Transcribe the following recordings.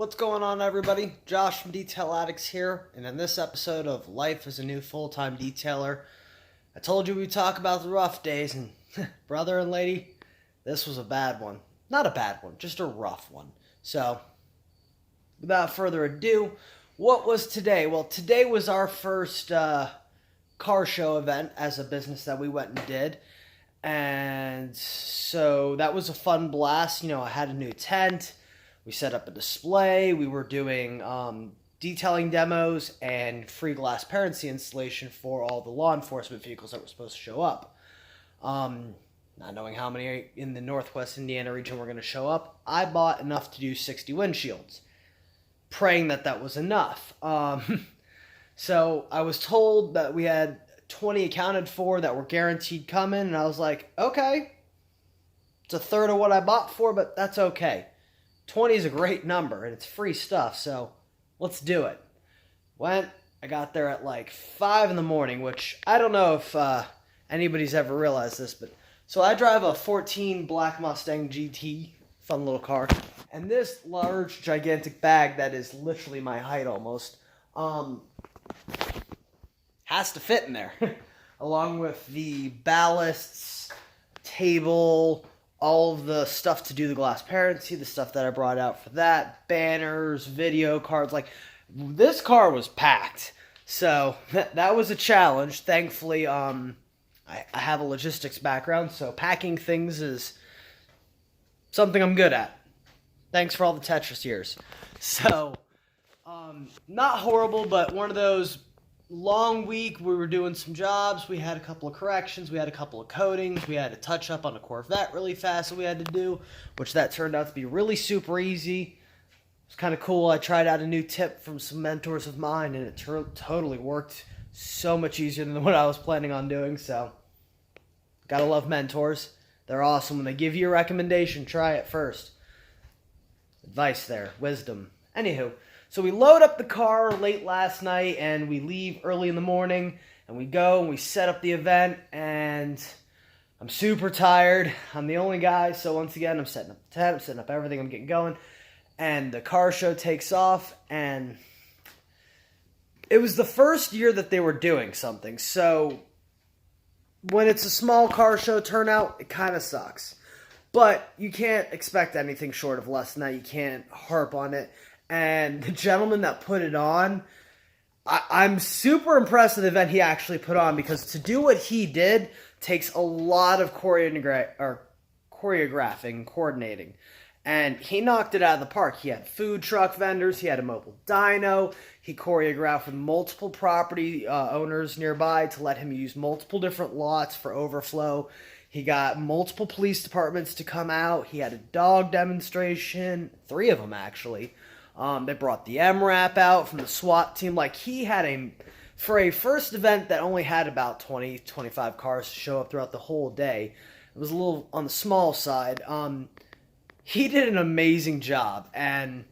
What's going on, everybody? Josh from Detail Addicts here, and in this episode of Life as a New Full-Time Detailer, I told you we'd talk about the rough days, and brother and lady, this was a bad one. Not a bad one, just a rough one. So, without further ado, what was today? Well, today was our first car show event as a business that we went and did. And so that was a fun blast. I had a new tent. We set up a display. We were doing detailing demos and free glass parency installation for all the law enforcement vehicles that were supposed to show up. Not knowing how many in the Northwest Indiana region were going to show up, I bought enough to do 60 windshields, praying that that was enough. So I was told that we had 20 accounted for that were guaranteed coming, and I was like, okay, it's a third of what I bought for, but that's okay. 20 is a great number, and it's free stuff, so let's do it. I got there at like 5 in the morning, which I don't know if anybody's ever realized this, but so I drive a 14 Black Mustang GT, fun little car, and this large, gigantic bag that is literally my height almost, has to fit in there, along with the ballasts, table, all of the stuff to do the glass parency, the stuff that I brought out for that, banners, video cards. Like, this car was packed, so that was a challenge. Thankfully, I have a logistics background, so packing things is something I'm good at. Thanks for all the Tetris years. So, not horrible, but one of those long week. We were doing some jobs. We had a couple of corrections. We had a couple of coatings. We had to touch up on a Corvette really fast that we had to do, which that turned out to be really super easy. It's kind of cool. I tried out a new tip from some mentors of mine, and it totally worked so much easier than what I was planning on doing. So, gotta love mentors. They're awesome. When they give you a recommendation, try it first. Advice there. Wisdom. Anywho. So we load up the car late last night, and we leave early in the morning, and we go, and we set up the event, and I'm super tired. I'm the only guy, so once again, I'm setting up the tent, I'm setting up everything, I'm getting going, and the car show takes off, and it was the first year that they were doing something, so when it's a small car show turnout, it kind of sucks. But you can't expect anything short of less than that. You can't harp on it. And the gentleman that put it on, I'm super impressed with the event he actually put on, because to do what he did takes a lot of choreographing, coordinating. And he knocked it out of the park. He had food truck vendors. He had a mobile dyno. He choreographed with multiple property owners nearby to let him use multiple different lots for overflow. He got multiple police departments to come out. He had a dog demonstration, 3 of them actually. They brought the MRAP out from the SWAT team. Like, he had for a first event that only had about 20, 25 cars to show up throughout the whole day. It was a little on the small side. He did an amazing job. And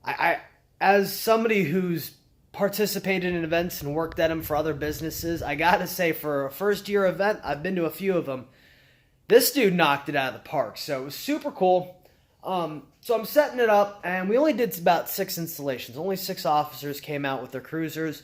I as somebody who's participated in events and worked at them for other businesses, I gotta say, for a first year event, I've been to a few of them. This dude knocked it out of the park. So it was super cool. So I'm setting it up, and we only did about 6 installations. Only 6 officers came out with their cruisers.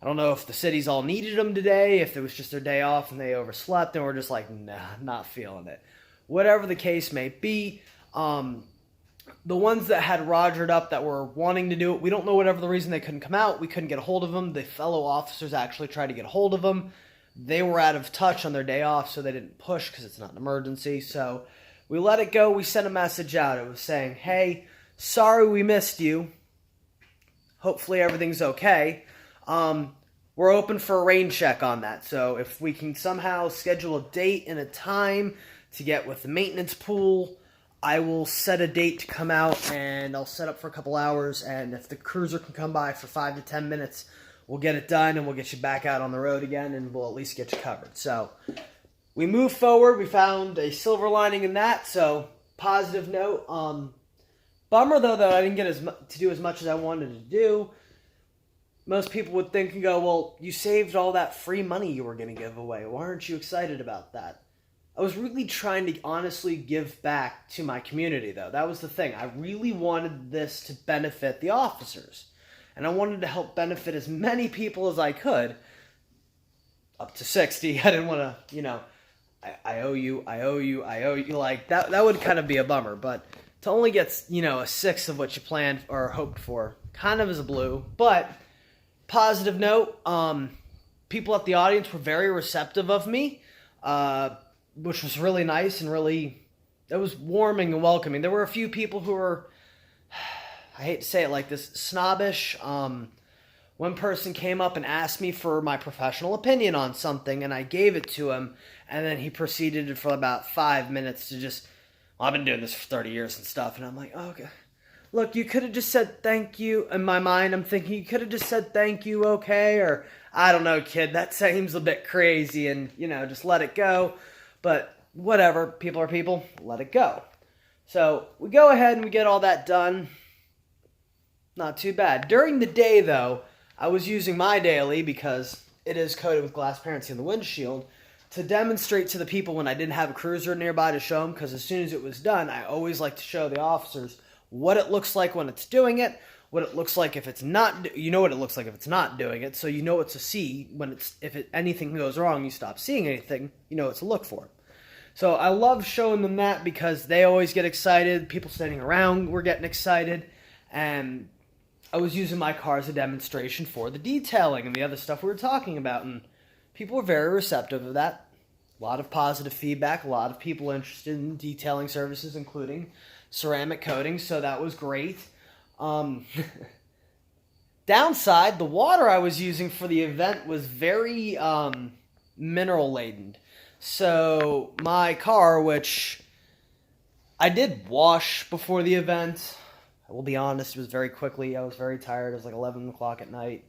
I don't know if the cities all needed them today, if it was just their day off and they overslept and were just like, nah, not feeling it. Whatever the case may be, the ones that had rogered up that were wanting to do it, we don't know whatever the reason they couldn't come out. We couldn't get a hold of them. The fellow officers actually tried to get a hold of them. They were out of touch on their day off, so they didn't push because it's not an emergency. So we let it go. We sent a message out. It was saying, hey, sorry we missed you. Hopefully everything's okay. We're open for a rain check on that. So if we can somehow schedule a date and a time to get with the maintenance pool, I will set a date to come out, and I'll set up for a couple hours. And if the cruiser can come by for 5 to 10 minutes, we'll get it done, and we'll get you back out on the road again, and we'll at least get you covered. So we moved forward. We found a silver lining in that, so positive note. Bummer, though, that I didn't get to do as much as I wanted to do. Most people would think and go, well, you saved all that free money you were going to give away. Why aren't you excited about that? I was really trying to honestly give back to my community, though. That was the thing. I really wanted this to benefit the officers. And I wanted to help benefit as many people as I could. Up to 60. I didn't want to, I owe you. Like, that would kind of be a bummer. But to only get, a sixth of what you planned or hoped for, kind of is a blue. But, positive note, people at the audience were very receptive of me, which was really nice and really, it was warming and welcoming. There were a few people who were, I hate to say it like this, snobbish. One person came up and asked me for my professional opinion on something, and I gave it to him, and then he proceeded for about 5 minutes to just, well, I've been doing this for 30 years and stuff, and I'm like, oh, okay. Look, you could have just said thank you. In my mind, I'm thinking you could have just said thank you, okay? Or, I don't know, kid, that seems a bit crazy, and, just let it go. But whatever, people are people, let it go. So we go ahead and we get all that done. Not too bad. During the day, though, I was using my daily, because it is coated with glass transparency in the windshield, to demonstrate to the people when I didn't have a cruiser nearby to show them, because as soon as it was done, I always like to show the officers what it looks like when it's doing it, what it looks like if it's not, what it looks like if it's not doing it, so you know what to see when anything goes wrong, you stop seeing anything, you know what to look for. So I love showing them that because they always get excited, people standing around were getting excited, and I was using my car as a demonstration for the detailing and the other stuff we were talking about, and people were very receptive of that. A lot of positive feedback, a lot of people interested in detailing services, including ceramic coating, so that was great. Downside, the water I was using for the event was very mineral laden. So my car, which I did wash before the event, I will be honest, it was very quickly. I was very tired. It was like 11 o'clock at night.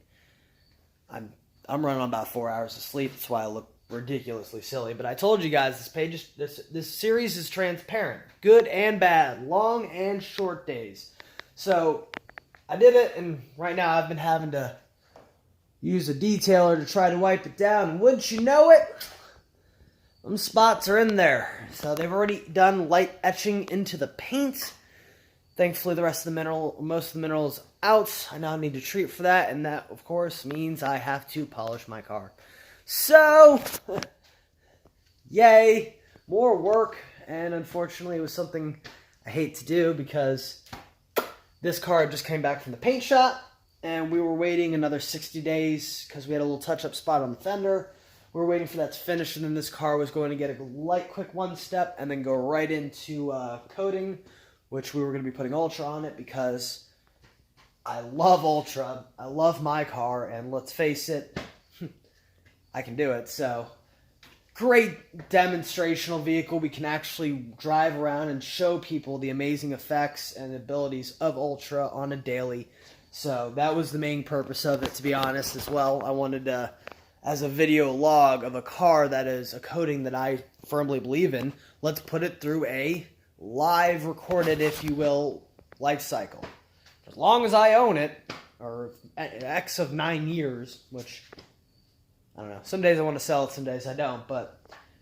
I'm running on about 4 hours of sleep. That's why I look ridiculously silly. But I told you guys, this series is transparent. Good and bad. Long and short days. So I did it, and right now I've been having to use a detailer to try to wipe it down. And wouldn't you know it, them spots are in there. So they've already done light etching into the paint. Thankfully, most of the mineral is out. I now need to treat for that, and that, of course, means I have to polish my car. So, yay, more work, and unfortunately, it was something I hate to do because this car just came back from the paint shop, and we were waiting another 60 days because we had a little touch-up spot on the fender. We were waiting for that to finish, and then this car was going to get a light, quick one-step and then go right into coating, which we were going to be putting Ultra on it because I love Ultra. I love my car, and let's face it, I can do it. So, great demonstrational vehicle. We can actually drive around and show people the amazing effects and abilities of Ultra on a daily. So, that was the main purpose of it, to be honest, as well. I wanted to, as a video log of a car that is a coating that I firmly believe in, let's put it through a live recorded, if you will, life cycle. As long as I own it, or X of 9 years, which, I don't know, some days I want to sell it, some days I don't, but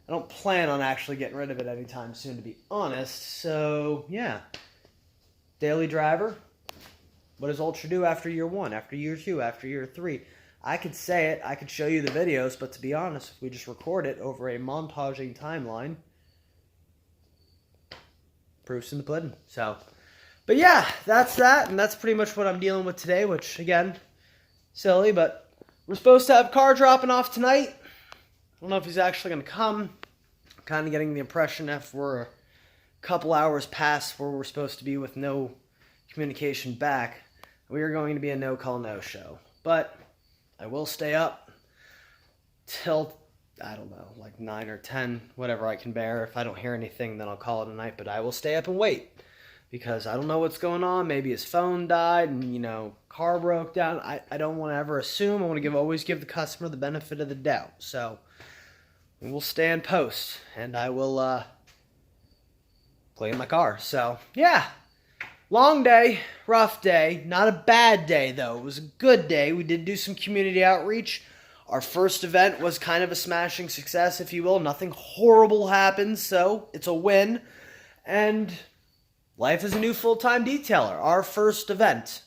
I don't plan on actually getting rid of it anytime soon, to be honest. So, yeah. Daily driver. What does Ultra do after year 1, after year 2, after year 3? I could say it, I could show you the videos, but to be honest, if we just record it over a montaging timeline, proof's in the pudding. So, but yeah, that's that, and that's pretty much what I'm dealing with today, which, again, silly, but we're supposed to have car dropping off tonight. I don't know if he's actually going to come. I'm kind of getting the impression if we're a couple hours past where we're supposed to be with no communication back, we are going to be a no-call, no-show. But I will stay up till, I don't know, like 9 or 10, whatever I can bear. If I don't hear anything, then I'll call it a night, but I will stay up and wait. Because I don't know what's going on. Maybe his phone died and, car broke down. I don't want to ever assume. I want to always give the customer the benefit of the doubt. So, we'll stay in post. And I will clean my car. So, yeah. Long day. Rough day. Not a bad day, though. It was a good day. We did do some community outreach. Our first event was kind of a smashing success, if you will. Nothing horrible happened, so it's a win. And life as a new full-time detailer. Our first event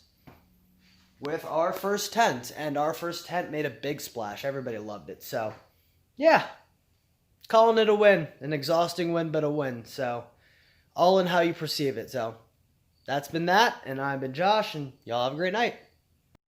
with our first tent. And our first tent made a big splash. Everybody loved it. So, yeah. Calling it a win. An exhausting win, but a win. So, all in how you perceive it. So, that's been that. And I've been Josh, and y'all have a great night.